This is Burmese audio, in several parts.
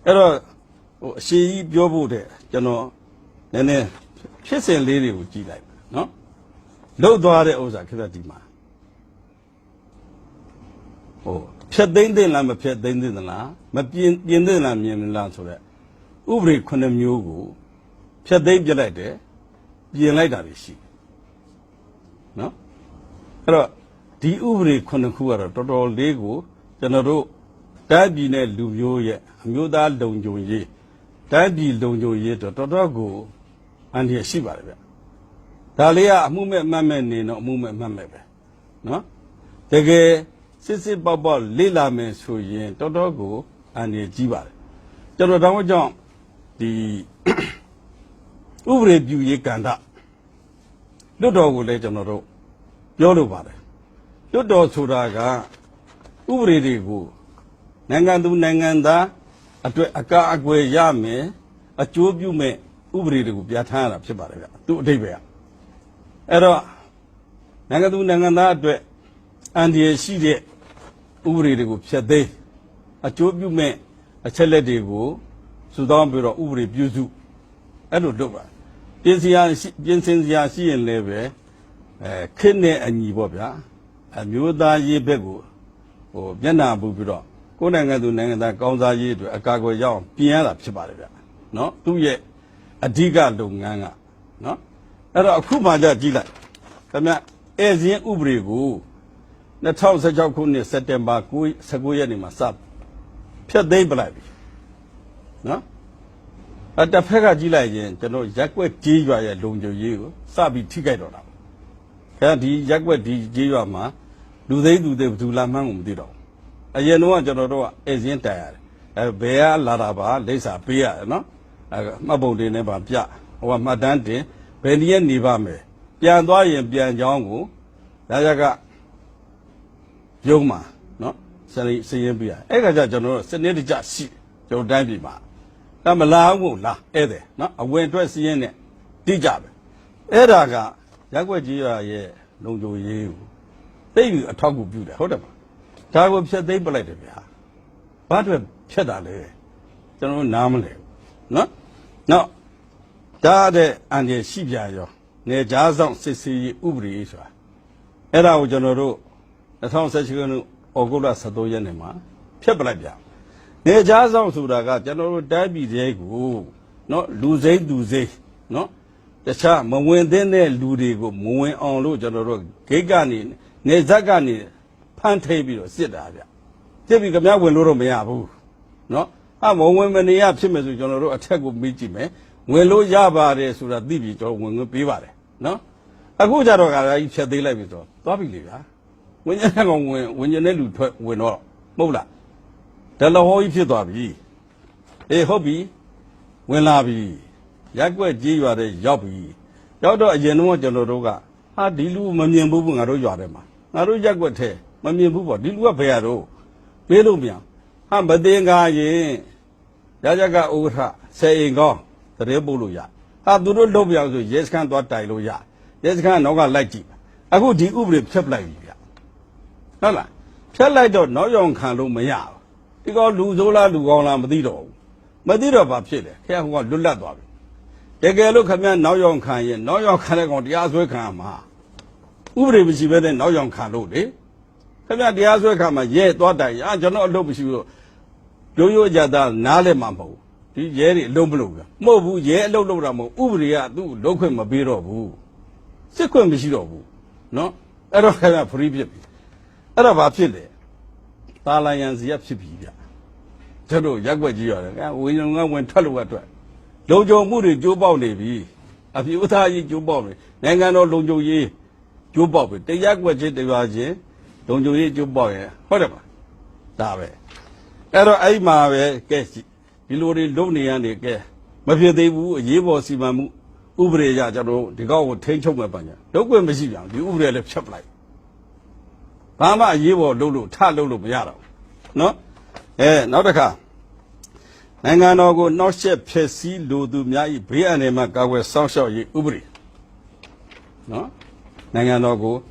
Error, she Biobo there, Jano, and Kiss and lady would G like, no? Low Dware Oza Kadima. Oh, Pet Dindin Lam, Pet Dindin La, Mapin Lam Yen Lanso. Ubri Condem Yugu, Pet Dave Jalade, Bien like that is she. No? Error, the Ubri Condem Kuara, Total Lego, General. That be ne Luvio ye, Mudal don't you ye. That be don't you ye to Totogo and ye Shiba. Talia, movement mamma, no movement mamma. No? The gay Sissy Baba Lila men so ye, Totogo and ye Jiba. General John, the Ubre bu ye ganda. Ludo will let General Yolo. Ludo Suraga Ubre go. Nangandu Nanganda, a car agwe yame, a tube you may ubri to Biatana, Pibara, to Debia. Error Nangadu Nanganda, and ye she de ubri to Piade, a tube you may a chele de go, Sudan Biro ubri buzu, Edo Doba. Jensen si and leve, Kidney and Yibobia, a Muda ye bego, or Biana Bubiro. Go and do Nanga Gonza ye to a cargo young, Piana Pibaria. No, 2 years. A diga lunganga. No? Era Kuma Gila. Come here, Asian Ubrigo. The town such a coon is September, Saguya in Masap. Pure day black. No? At the Pega Gila, you know, Jacque Tiga, Lungo you, Sabi Tigado. Candy, Jacque Tigama, do they do the Dulamang Dido? A year general is entire. A bear, Laraba, Lesa Pia, no? A Mabodi never Pia, or Madante, Penny Nivame, Piandoy and Pianjongo, Dayaga Yoma, no? Saying Pia. Ega general, Senate just see, Joe Dambima. Tamala, la, Ede, no? I went to see in it. Dijab. Edaga, Yaguajia, ye, Longo ye. Baby, a talk with beauty, hold up. Tago said they believe it. But we Chedale, General Namle. No? No. Dade and ye Shibiayo, near Jazon Sissi Ubri Isha. Era General, the town says you're going to Ogola Sadoyanema, Pebblabia. Near Jazon Sudaga, General Dabi Diego, no, Luze, no? The charm, when then they Ludigo, moving on Lu General Gigani, Nezagani. Pantabio, sit there. Debbie come out when Loro Meabu. No? I'm a woman in the absence of General attack with me, when Lo Yaba is to that Divi or when we be vare. No? A good Jaroga, each of the Levito. Topic, when you hang on when you need to win all. Mola. Tell the whole if you dobby. A hobby, when Labi. Jacque G. You are a jobby. Yodo a genuine Generoga. How do you Manian Bubu Aro Yarema? Aro Jacque. Mammy Buba, did what Bearo? Belumia. Hambadinga ye. Jajaga Ura, saying go, the Rebuluya. How do not love you, yes, can't what Tailoya. Yes, can't no like it. I go the Ubri Chap like you. Nala. Tell I don't know young Kalo Maya. You go Luzola Lugola Madido. Madido Babsile, here who want Lula Bobby. They get look at me now young Kanye, no young Kanagon, the Azwekama. Ubri was even no young Kalo, eh? Come here, the Azwekama, yet, what I do not love you. Do you Jada Nale Mambo? The Jerry Lobluga. Mobu, ye, Lolamo, Ubria, do local Mabiro. Sequem Bishiro. No? I don't have a preview. I don't have a Talayan's Yapsipia. Tado, Jagua, we don't know when Taluata. Lojo Moody, Joe Bowley. A few Tayi, Joe Bowley. Nangano Lojo ye, Joe Bobby. The Jagua Jet, the Raje, don't you eat your boy, whatever. Dave. Ero Aima, guess. Ilori Loni and the gay. Mafia de Wu, Yevo Simamu, Ubre Yajaro, the guy would take home a banya. Don't go Messiah, the Ubre left shop like. Mama Yevo Lulu, Talulu Yaro. No? Not a car. Nanganogo, no ship, Pesi, Ludu, Miai, Brianema, Gawa, Social Ubri. No? Nanganogo,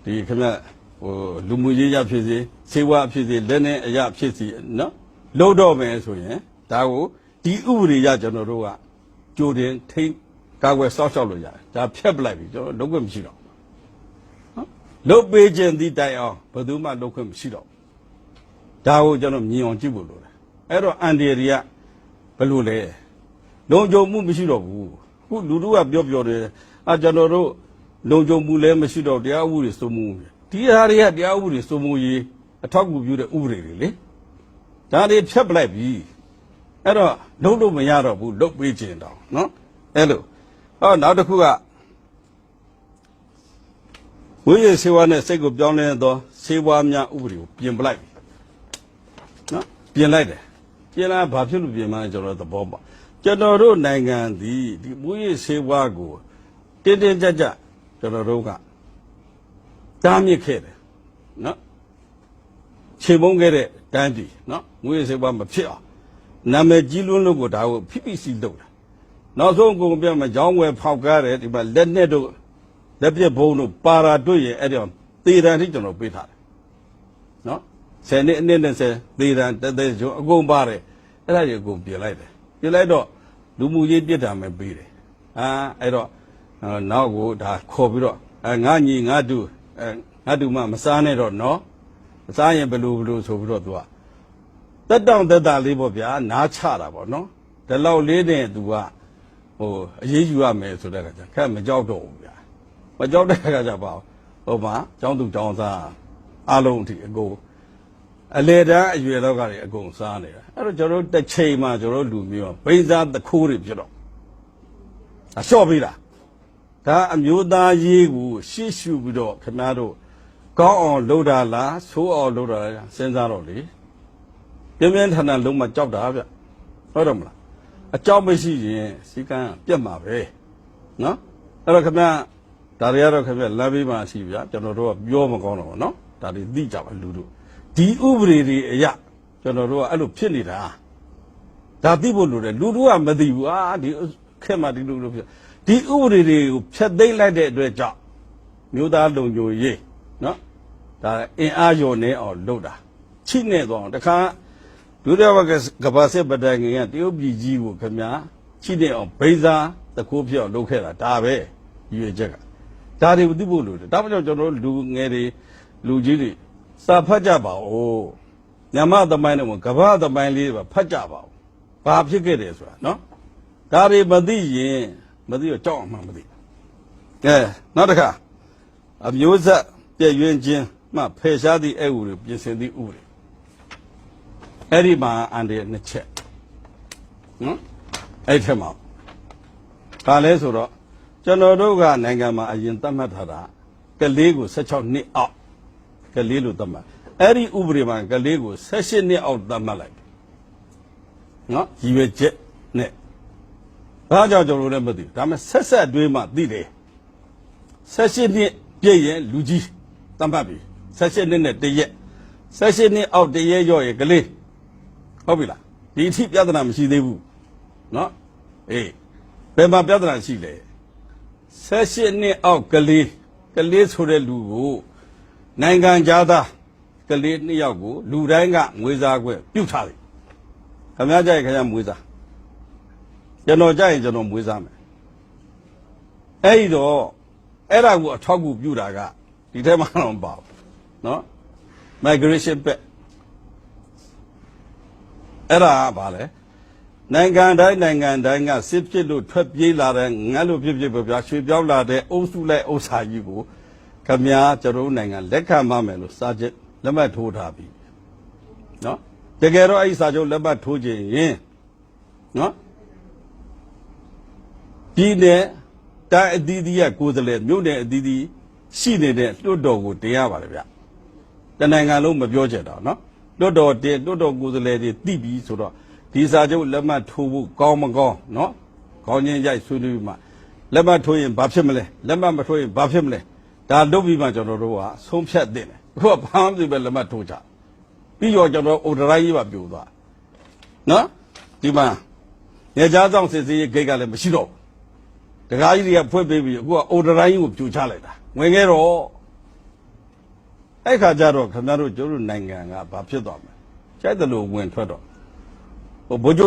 the Kama, Lumuya Pisi, Sewa Pisi, Lene, Ya Pisi, no? Lodo man, so yeah. ဒါကိုဒီဥပဒေရကျွန်တော်တို့ကကြိုတင်ထိန်းကာကွယ်စောင့်ရှောက်လို့ရတယ်ဒါဖျက်ပလိုက်ပြီကျွန်တော်လုံးဝမရှိတော့နော်လုတ်ပေးခြင်းဒီတိုင်အောင်ဘယ်သူမှလုပ်ခွင့်မရှိတော့ဒါကိုကျွန်တော်မြင်အောင်ကြည့်ဖို့လိုတယ်အဲ့တော့အန်ဒီရီကဘယ်လိုလဲလုံခြုံမှုမရှိတော့ဘူးခုလူတို့ကပြောတယ်ကျွန်တော်တို့လုံခြုံမှုလည်းမရှိတော့တရားဥပဒေစိုးမိုးဒီဟာတွေကတရားဥပဒေစိုးမိုးရေးအထောက်အကူပြုတဲ့ဥပဒေတွေလေဒါတွေဖျက်ပလိုက်ပြီအဲ့တော့လုံးလို့မရတော့ဘူးလုတ်ပေးခြင်းတောင်နော်အဲ့လိုနောက်တစ်ခုကဝိရစေဝါနဲ့စိတ်ကိုပြောင်းလဲသောစေဝါများဥပဒေကိုပြင်ပလိုက်ပြီနော်ပြင်လိုက်တယ်ပြင်လာဘာဖြစ်လို့ပြင်မှန်းကျွန်တော်သဘောပေါက်ကျွန်တော်တို့နိုင်ငံဒီဝိရစေဝါကိုတင်းတင်းကြပ်ကြပ်ကျွန်တော်တို့ကတားမြစ်ခဲ့တယ်နော်ခြေမုံခဲ့တဲ့တန်းတီနော်ဝိရစေဝါမဖြစ်အောင်နာမည်ကြီးလွန်းလို့ကိုဒါကိုဖိဖိစီလုပ်တာနောက်ဆုံးအကုန်ပြတ်မှာကြောင်းဝယ်ဖောက်ကားတယ်ဒီမှာလက်နဲ့တို့လက်ပြဘုံတို့ပါရာတို့ရဲ့အဲ့ဒီသေတံထိကျွန်တော်ပေးထားတယ်နော်10နှစ်အနည်း20သေတံတဲ့ကျုံအကုန်ပါတယ်အဲ့ဒါကြီးအကုန်ပြင်လိုက်တယ်ပြင်လိုက်တော့လူမှုရေးပြစ်တာပဲပေးတယ်အဲ့တော့နောက်ကိုဒါခေါ်ပြီးတော့ငါညီငါတူငါတူမစားနဲ့တော့နော်မစားရင်ဘယ်လိုဆိုပြီးတော့သူကတက်တောင့်တက်တာလေးပေါ့ဗျာနားချတာပေါ့နော်ဒီလောက်လေးနဲ့သူကအရေးယူရမယ်ဆိုတဲ့အခါကျခက်မကြောက်တော့ဘူးဗျာမကြောက်တဲ့အခါကျပါဟိုမှာကျောင်းသူကျောင်းသားအားလုံးအထိအကုန်အလေတန်းအရွယ်တော့ကတွေအကုန်စားနေတာအဲ့တော့ကျွန်တော်တို့တစ်ချိန်မှာကျွန်တော်လူမျိုးဘိန်းစားတခိုးတွေဖြစ်တော့အလျှော့ပေးတာဒါအမျိုးသားရေးကိုရှေ့ရှုပြီးတော့ခင်ဗျားတို့ကောင်းအောင်လုပ်တာလားဆိုးအောင်လုပ်တာလားစဉ်းစားတော့လေပြင်းပြင်းထန်ထန်လုံးမကြောက်တာဗျဟုတ်တယ်မလားအကြောက်မရှိရင်စီကံပြတ်မှာပဲနော်အဲ့တော့ခင်ဗျာဒါတွေကတော့ခင်ဗျာလမ်းဘေးမှာရှိဗျာကျွန်တော်တို့ကပြောမကောင်းတော့ဘူးနော်ဒါတွေသိကြပါလူတို့ဒီဥပဒေတွေအရာကျွန်တော်တို့ကအဲ့လိုဖြစ်နေတာဒါသိဖို့လိုတယ်လူတို့ကမသိဘူးဒီခက်မှဒီလိုဖြစ်ဒီဥပဒေတွေကိုဖျက်သိမ်းလိုက်တဲ့အတွက်ကြောင့်မြို့သားလုံခြုံရေးနော်ဒါအင်အားရောနေအောင်လုပ်တာချိနေတော့တခါဒုတိယကဘာစစ်ပတိုင်ငင်ကတရုတ်ပြည်ကြီးကိုခင်ဗျာချိနေအောင်ဘိန်းစားတကူပြောက်လုပ်ခဲ့တာဒါပဲရွေချက်ကဒါတွေသိဖို့လိုတယ်ဒါမှမဟုတ်ကျွန်တော်တို့လူငယ်တွေလူကြီးတွေစာဖတ်ကြပါဦးညမသမိုင်းနဲ့ကဘာသမိုင်းလေးပါဖတ်ကြပါဦးဘာဖြစ်ခဲ့တယ်ဆိုတာနော်ဒါတွေမသိရင်မသိတော့ကြောက်အောင်မှမသိနောက်တစ်ခါအမျိုးဆက်ပြည့်ရွင်ခြင်းမှဖယ်ရှားသည့်အဲ့ဥတွေပြင်ဆင်သည့်ဥတွေအဲ့ဒီမှာအန်တဲ့နှစ်ချက်နော်အဲ့ထက်မှာဒါလဲဆိုတော့ကျွန်တော်တို့ကနိုင်ငံမှာအရင်သတ်မှတ်ထားတာကလေးကို16နှစ်အောက်ကလေးလို့သတ်မှတ်အဲ့ဒီဥပဒေမှာကလေးကို18နှစ်အောက်သတ်မှတ်လိုက်နော်ရည်ရွယ်ချက်နဲ့ဘာကြောင့်ကျွန်တော်လည်းမသိဘူးဒါပေမဲ့ဆက်အတွင်းမှာသိတယ်18နှစ်ပြည့်ရင်လူကြီးသတ်မှတ်ပြီ18နှစ်နဲ့တရက်18နှစ်အောက်တရက်ရော့ရဲ့ကလေးဟုတ်ပြီလားဒီအထိပြဿနာမရှိသေးဘူးနော်ဘယ်မှာပြဿနာရှိလဲ18နှစ်အောက်ကလေးဆိုတဲ့လူကိုနိုင်ငံသားကလေး2ယောက်ကိုလူတိုင်းကငွေစားခွင့်ပြုထားတယ်ခင်ဗျားကြိုက်ခင်ဗျားမွေးစားကျွန်တော်ကြိုက်ရင်ကျွန်တော်မွေးစားမယ်အဲ့ဒီတော့အဲ့ဒါကိုအထောက်အကူပြုတာကဒီထဲမှာတော့မပါဘူးနော် migration back အဲ့ဒါကဘာလဲနိုင်ငံတိုင်းကစစ်ဖြစ်လို့ထွက်ပြေးလာတဲ့ငါလို့ဖြစ်ပဲဗျာရွှေပြောင်းလာတဲ့အုပ်စုလိုက်ဥစ္စာကြီးကိုခင်ဗျားကျွန်တော်နိုင်ငံလက်ခံပါမယ်လို့စာချုပ်လက်မှတ်ထိုးထားပြီနော်တကယ်တော့အဲ့ဒီစာချုပ်လက်မှတ်ထိုးခြင်းရင်နော်ဒီနဲ့တိုင်းအသီးသီးရဲ့ကိုယ်စားလှယ်မြို့နယ်အသီးသီးရှိနေတဲ့လွှတ်တော်ကိုတင်ရပါတယ်ဗျတနိုင်ငံလုံးမပြောချင်တော့နော်လွှတ်တော်ကိုယ်စားလှယ်တွေသိပြီဆိုတော့ဒီစာချုပ်လက်မှတ်ထိုးဖို့ကောင်းမကောင်းနော်ခေါင်းချင်းရိုက်ဆွေးနွေးပြီးမှလက်မှတ်ထိုးရင်ဘာဖြစ်မလဲလက်မှတ်မထိုးရင်ဘာဖြစ်မလဲဒါလုပ်ပြီးမှကျွန်တော်တို့ကဆုံးဖြတ်သင့်တယ်အခုကဘာမှမသိပဲလက်မှတ်ထိုးကြပြီးတော့ကျွန်တော်အိုဒရိုင်းကြီးပါပြိုသွားနော်ဒီမှာနေကြားဆောင်စစ်စေးဂိတ်ကလည်းမရှိတော့ဘူးတကားကြီးတွေကဖွင့်ပေးပြီးအခုကအိုဒရိုင်းကြီးကိုပြိုချလိုက်တာဝင်ခဲ့တော့အဲ့ခါကျတော့ခင်ဗျားတို့ကျတို့နိုင်ငံကဘာဖြစ်သွားမလဲကျိုက်တယ်လို့ဝင်ထွက်တော့ဗိုလ်ချုပ်